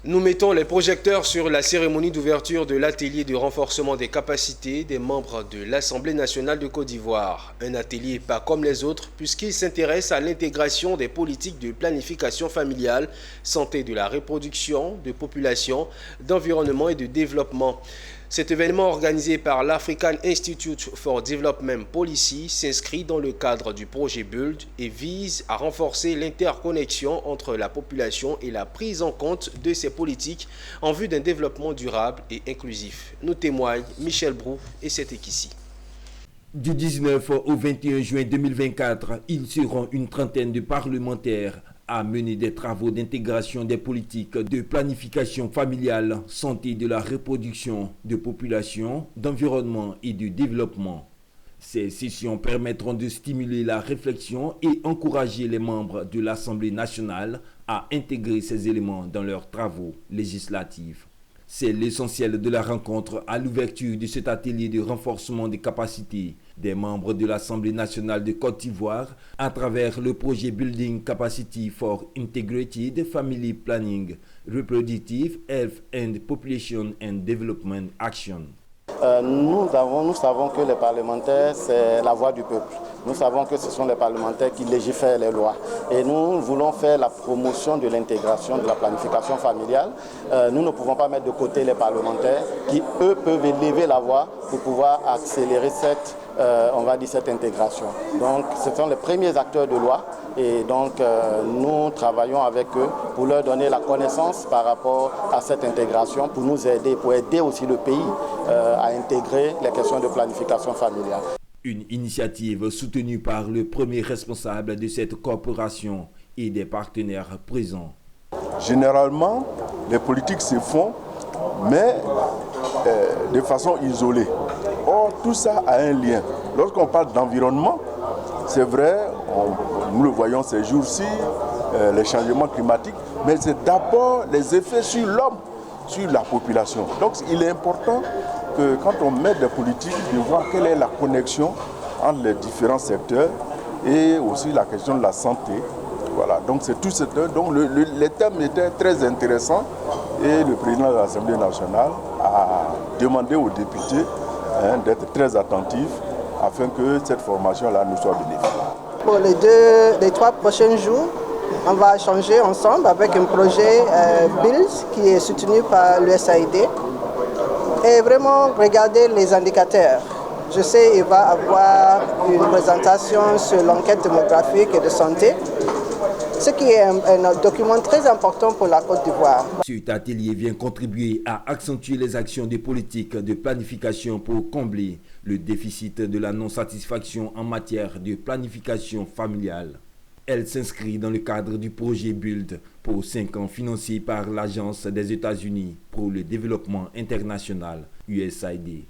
Nous mettons les projecteurs sur la cérémonie d'ouverture de l'atelier de renforcement des capacités des membres de l'Assemblée nationale de Côte d'Ivoire. Un atelier pas comme les autres puisqu'il s'intéresse à l'intégration des politiques de planification familiale, santé de la reproduction, de population, d'environnement et de développement. Cet événement organisé par l'African Institute for Development Policy s'inscrit dans le cadre du projet BUILD et vise à renforcer l'interconnexion entre la population et la prise en compte de ces politiques en vue d'un développement durable et inclusif. Nous témoigne Michel Brou et c'est ici. Du 19 au 21 juin 2024, ils seront une trentaine de parlementaires à mener des travaux d'intégration des politiques de planification familiale, santé de la reproduction, de population, d'environnement et de développement. Ces sessions permettront de stimuler la réflexion et encourager les membres de l'Assemblée nationale à intégrer ces éléments dans leurs travaux législatifs. C'est l'essentiel de la rencontre à l'ouverture de cet atelier de renforcement des capacités des membres de l'Assemblée nationale de Côte d'Ivoire à travers le projet Building Capacity for Integrated Family Planning, Reproductive Health and Population and Development Action. Nous savons que les parlementaires, c'est la voix du peuple. Nous savons que ce sont les parlementaires qui légifèrent les lois. Et nous voulons faire la promotion de l'intégration, de la planification familiale. Nous ne pouvons pas mettre de côté les parlementaires qui, eux, peuvent élever la voix pour pouvoir accélérer cette intégration. Donc, ce sont les premiers acteurs de loi. Et donc, nous travaillons avec eux pour leur donner la connaissance par rapport à cette intégration, pour nous aider, pour aider aussi le pays à intégrer les questions de planification familiale. Une initiative soutenue par le premier responsable de cette corporation et des partenaires présents. Généralement, les politiques se font, mais de façon isolée. Or, tout ça a un lien. Lorsqu'on parle d'environnement, c'est vrai, nous le voyons ces jours-ci, les changements climatiques, mais c'est d'abord les effets sur l'homme, sur la population. Donc il est important que quand on met des politiques, de voir quelle est la connexion entre les différents secteurs et aussi la question de la santé. Voilà, donc c'est tout ce donc les thèmes étaient très intéressants et le président de l'Assemblée nationale a demandé aux députés d'être très attentifs afin que cette formation-là nous soit bénéfique. Pour les 3 prochains jours, on va échanger ensemble avec un projet BUILD qui est soutenu par l'USAID et vraiment regarder les indicateurs. Je sais qu'il va y avoir une présentation sur l'enquête démographique et de santé, ce qui est un document très important pour la Côte d'Ivoire. Cet atelier vient contribuer à accentuer les actions des politiques de planification pour combler le déficit de la non-satisfaction en matière de planification familiale. Elle s'inscrit dans le cadre du projet BUILD pour 5 ans financé par l'Agence des États-Unis pour le développement international, USAID.